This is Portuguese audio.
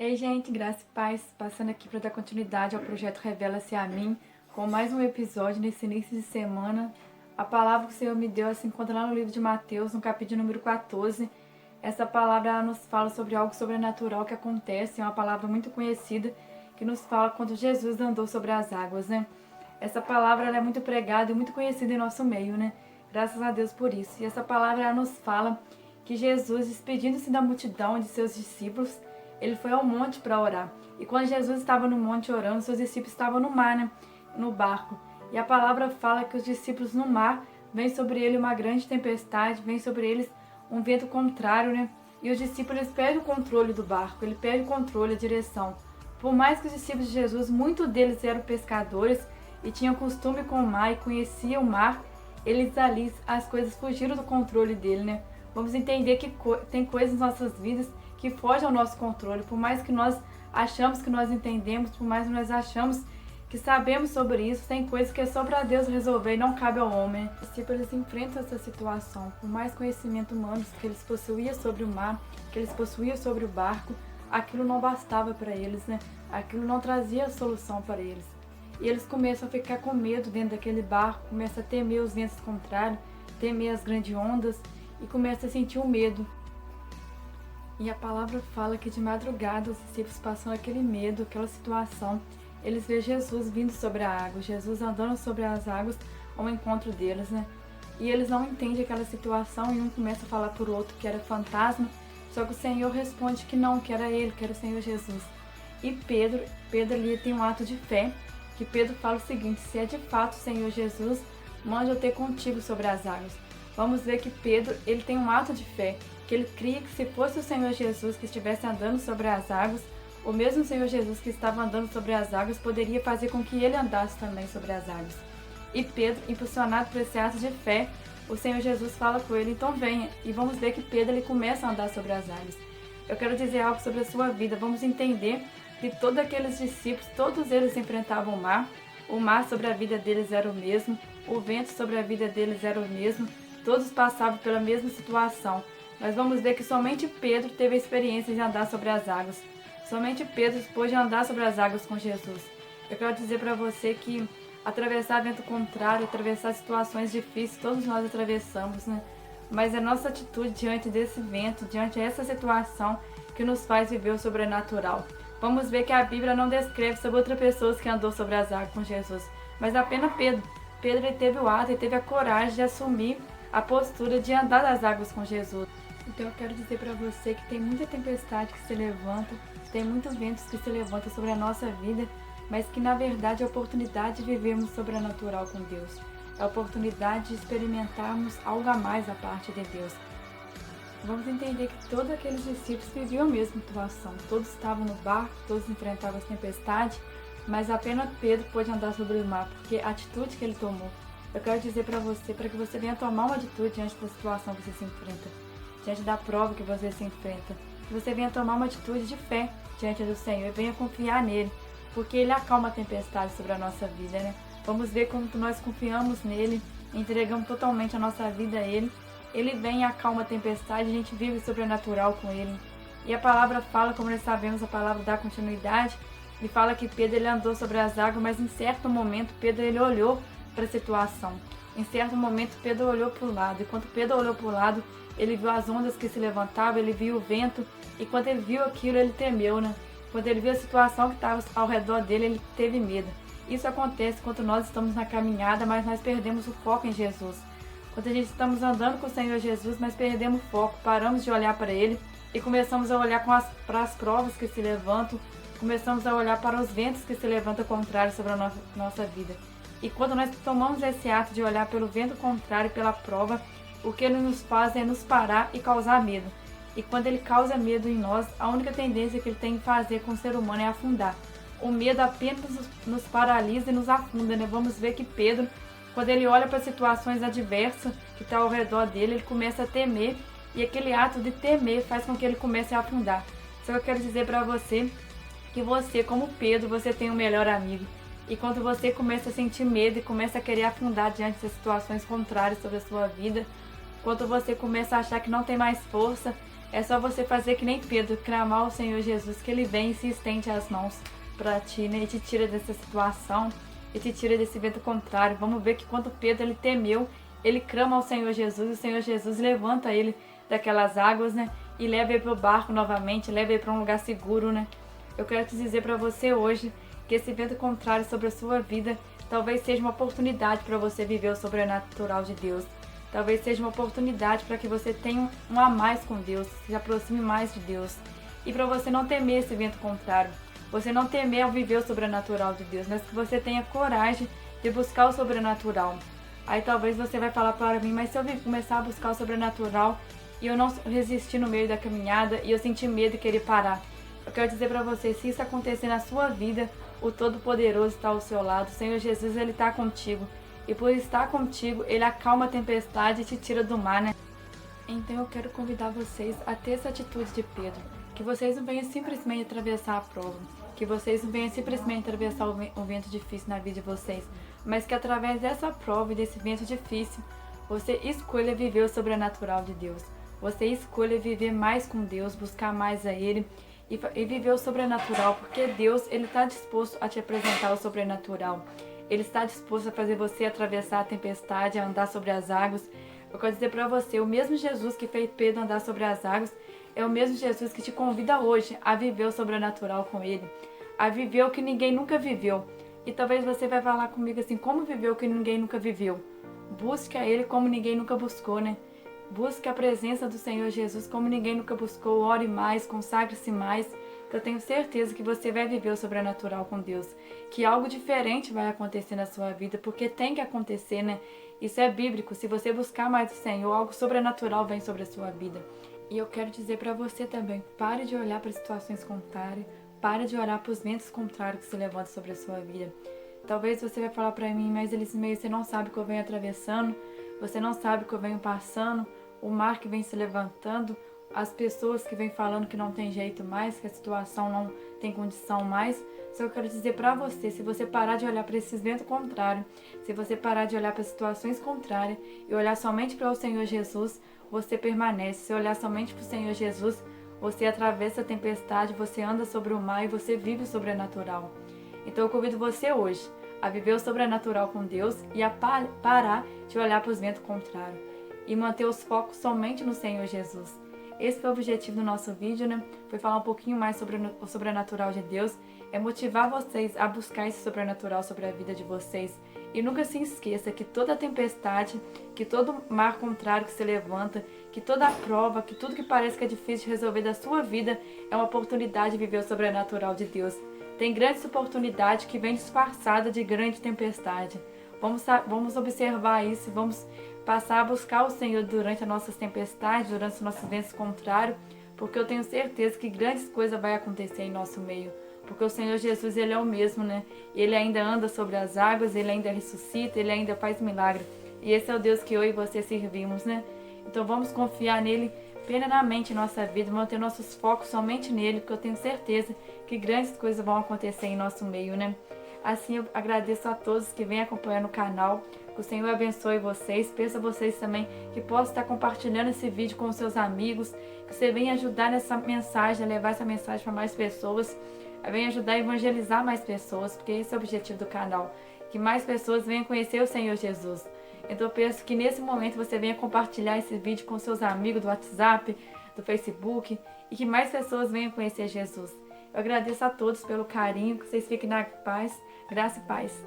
Ei, gente, graça e paz, passando aqui para dar continuidade ao projeto Revela-se a mim, com mais um episódio nesse início de semana. A palavra que o Senhor me deu se encontra lá no livro de Mateus, no capítulo número 14. Essa palavra nos fala sobre algo sobrenatural que acontece, é uma palavra muito conhecida, que nos fala quando Jesus andou sobre as águas, né? Essa palavra ela é muito pregada e muito conhecida em nosso meio, né? Graças a Deus por isso. E essa palavra ela nos fala que Jesus, despedindo-se da multidão de seus discípulos, ele foi ao monte para orar. E quando Jesus estava no monte orando, seus discípulos estavam no mar, né? No barco. E a palavra fala que os discípulos no mar, vem sobre ele uma grande tempestade, vem sobre eles um vento contrário, né? E os discípulos perdem o controle do barco, ele perde o controle, a direção. Por mais que os discípulos de Jesus, muitos deles eram pescadores e tinham costume com o mar e conheciam o mar, eles ali, as coisas fugiram do controle dele, né? Vamos entender que tem coisas nas nossas vidas que fogem ao nosso controle. Por mais que nós achamos que nós entendemos, por mais que nós achamos que sabemos sobre isso, tem coisas que é só para Deus resolver e não cabe ao homem. Os discípulos enfrentam essa situação. Por mais conhecimento humano que eles possuíam sobre o mar, que eles possuíam sobre o barco, aquilo não bastava para eles, né? Aquilo não trazia solução para eles. E eles começam a ficar com medo dentro daquele barco, começam a temer os ventos contrários, temer as grandes ondas e começam a sentir o medo. E a palavra fala que de madrugada os discípulos passam aquele medo, aquela situação. Eles veem Jesus vindo sobre a água, Jesus andando sobre as águas ao encontro deles, né? E eles não entendem aquela situação e um começa a falar por outro que era fantasma, só que o Senhor responde que não, que era ele, que era o Senhor Jesus. E Pedro ali tem um ato de fé, que Pedro fala o seguinte: se é de fato o Senhor Jesus, mande eu ter contigo sobre as águas. Vamos ver que Pedro, ele tem um ato de fé, que ele cria que se fosse o Senhor Jesus que estivesse andando sobre as águas, o mesmo Senhor Jesus que estava andando sobre as águas poderia fazer com que ele andasse também sobre as águas. E Pedro, impulsionado por esse ato de fé, o Senhor Jesus fala com ele: então venha. E vamos ver que Pedro ele começa a andar sobre as águas. Eu quero dizer algo sobre a sua vida. Vamos entender que todos aqueles discípulos, todos eles enfrentavam o mar sobre a vida deles era o mesmo, o vento sobre a vida deles era o mesmo, todos passavam pela mesma situação. Mas vamos ver que somente Pedro teve a experiência de andar sobre as águas. Somente Pedro pôde andar sobre as águas com Jesus. Eu quero dizer para você que atravessar vento contrário, atravessar situações difíceis, todos nós atravessamos, né? Mas é a nossa atitude diante desse vento, diante dessa situação, que nos faz viver o sobrenatural. Vamos ver que a Bíblia não descreve sobre outra pessoa que andou sobre as águas com Jesus, mas apenas Pedro. Pedro ele teve o ato, ele teve a coragem de assumir a postura de andar nas águas com Jesus. Então eu quero dizer para você que tem muita tempestade que se levanta, tem muitos ventos que se levantam sobre a nossa vida, mas que na verdade é a oportunidade de vivermos sobrenatural com Deus. É a oportunidade de experimentarmos algo a mais da parte de Deus. Vamos entender que todos aqueles discípulos viviam a mesma situação. Todos estavam no barco, todos enfrentavam as tempestades, mas apenas Pedro pôde andar sobre o mar, porque a atitude que ele tomou. Eu quero dizer para você, para que você venha tomar uma atitude diante da situação que você se enfrenta, diante da prova que você se enfrenta, que você venha tomar uma atitude de fé diante do Senhor e venha confiar nele, porque ele acalma a tempestade sobre a nossa vida, né? Vamos ver como nós confiamos nele, entregamos totalmente a nossa vida a ele. Ele vem e acalma a tempestade, a gente vive sobrenatural com ele. E a palavra fala, como nós sabemos, a palavra dá continuidade, e fala que Pedro ele andou sobre as águas, mas em certo momento Pedro ele olhou para a situação. Em certo momento Pedro olhou para o lado, e quando Pedro olhou para o lado, ele viu as ondas que se levantavam, ele viu o vento, e quando ele viu aquilo, ele temeu, né? Quando ele viu a situação que estava ao redor dele, ele teve medo. Isso acontece quando nós estamos na caminhada, mas nós perdemos o foco em Jesus. Quando a gente estamos andando com o Senhor Jesus, mas perdemos o foco, paramos de olhar para Ele e começamos a olhar para as provas que se levantam, começamos a olhar para os ventos que se levantam contrário sobre a nossa vida. E quando nós tomamos esse ato de olhar pelo vento contrário, pela prova, o que ele nos faz é nos parar e causar medo. E quando ele causa medo em nós, a única tendência que ele tem em fazer com o ser humano é afundar. O medo apenas nos paralisa e nos afunda, né? Vamos ver que Pedro, quando ele olha para situações adversas que estão ao redor dele, ele começa a temer. E aquele ato de temer faz com que ele comece a afundar. Só que eu quero dizer para você que você, como Pedro, você tem um melhor amigo. E quando você começa a sentir medo e começa a querer afundar diante das situações contrárias sobre a sua vida, quando você começa a achar que não tem mais força, É só você fazer que nem Pedro, clamar ao Senhor Jesus, que Ele vem e se estende as mãos para ti, né? E te tira dessa situação, e te tira desse vento contrário. Vamos ver que quando Pedro ele temeu, ele clama ao Senhor Jesus, e o Senhor Jesus levanta ele daquelas águas, né? E leva ele para o barco novamente, leva ele para um lugar seguro, né? Eu quero te dizer para você hoje que esse vento contrário sobre a sua vida talvez seja uma oportunidade para você viver o sobrenatural de Deus. Talvez seja uma oportunidade para que você tenha um a mais com Deus, se aproxime mais de Deus. E para você não temer esse vento contrário, você não temer ao viver o sobrenatural de Deus, mas que você tenha coragem de buscar o sobrenatural. Aí talvez você vai falar para mim, mas se eu começar a buscar o sobrenatural e eu não resistir no meio da caminhada e eu sentir medo e querer parar. Eu quero dizer para você, se isso acontecer na sua vida, o Todo-Poderoso está ao seu lado, o Senhor Jesus ele está contigo. E por estar contigo, ele acalma a tempestade e te tira do mar, né? Então eu quero convidar vocês a ter essa atitude de Pedro. Que vocês não venham simplesmente atravessar a prova. Que vocês não venham simplesmente atravessar o vento difícil na vida de vocês. Mas que através dessa prova e desse vento difícil, você escolha viver o sobrenatural de Deus. Você escolha viver mais com Deus, buscar mais a Ele e viver o sobrenatural. Porque Deus, Ele está disposto a te apresentar o sobrenatural. Ele está disposto a fazer você atravessar a tempestade, a andar sobre as águas. Eu quero dizer para você, o mesmo Jesus que fez Pedro andar sobre as águas, é o mesmo Jesus que te convida hoje a viver o sobrenatural com Ele. A viver o que ninguém nunca viveu. E talvez você vai falar comigo assim, como viver o que ninguém nunca viveu? Busque a Ele como ninguém nunca buscou, né? Busque a presença do Senhor Jesus como ninguém nunca buscou. Ore mais, consagre-se mais. Eu tenho certeza que você vai viver o sobrenatural com Deus. Que algo diferente vai acontecer na sua vida, porque tem que acontecer, né? Isso é bíblico. Se você buscar mais o Senhor, algo sobrenatural vem sobre a sua vida. E eu quero dizer para você também, pare de olhar para situações contrárias, pare de olhar para os ventos contrários que se levantam sobre a sua vida. Talvez você vai falar para mim, mas eles meio você não sabe o que eu venho atravessando, você não sabe o que eu venho passando, o mar que vem se levantando, as pessoas que vêm falando que não tem jeito mais, que a situação não tem condição mais. Só eu quero dizer para você, se você parar de olhar para esses ventos contrários, se você parar de olhar para situações contrárias e olhar somente para o Senhor Jesus, você permanece. Se olhar somente para o Senhor Jesus, você atravessa a tempestade, você anda sobre o mar e você vive o sobrenatural. Então eu convido você hoje a viver o sobrenatural com Deus e a parar de olhar para os ventos contrários e manter os focos somente no Senhor Jesus. Esse foi o objetivo do nosso vídeo, né? Foi falar um pouquinho mais sobre o sobrenatural de Deus, é motivar vocês a buscar esse sobrenatural sobre a vida de vocês. E nunca se esqueça que toda tempestade, que todo mar contrário que se levanta, que toda prova, que tudo que parece que é difícil de resolver da sua vida é uma oportunidade de viver o sobrenatural de Deus. Tem grandes oportunidades que vêm disfarçada de grande tempestade. Vamos observar isso, vamos passar a buscar o Senhor durante as nossas tempestades, durante os nossos ventos contrários, porque eu tenho certeza que grandes coisas vão acontecer em nosso meio. Porque o Senhor Jesus, Ele é o mesmo, né? Ele ainda anda sobre as águas, Ele ainda ressuscita, Ele ainda faz milagre. E esse é o Deus que eu e você servimos, né? Então vamos confiar nele plenamente em nossa vida, manter nossos focos somente nele, porque eu tenho certeza que grandes coisas vão acontecer em nosso meio, né? Assim eu agradeço a todos que vêm acompanhando o canal. Que o Senhor abençoe vocês. Peço a vocês também que possam estar compartilhando esse vídeo com os seus amigos. Que você venha ajudar nessa mensagem, a levar essa mensagem para mais pessoas. Venha ajudar a evangelizar mais pessoas, porque esse é o objetivo do canal. Que mais pessoas venham conhecer o Senhor Jesus. Então eu peço que nesse momento você venha compartilhar esse vídeo com seus amigos do WhatsApp, do Facebook. E que mais pessoas venham conhecer Jesus. Eu agradeço a todos pelo carinho. Que vocês fiquem na paz. Graça e paz.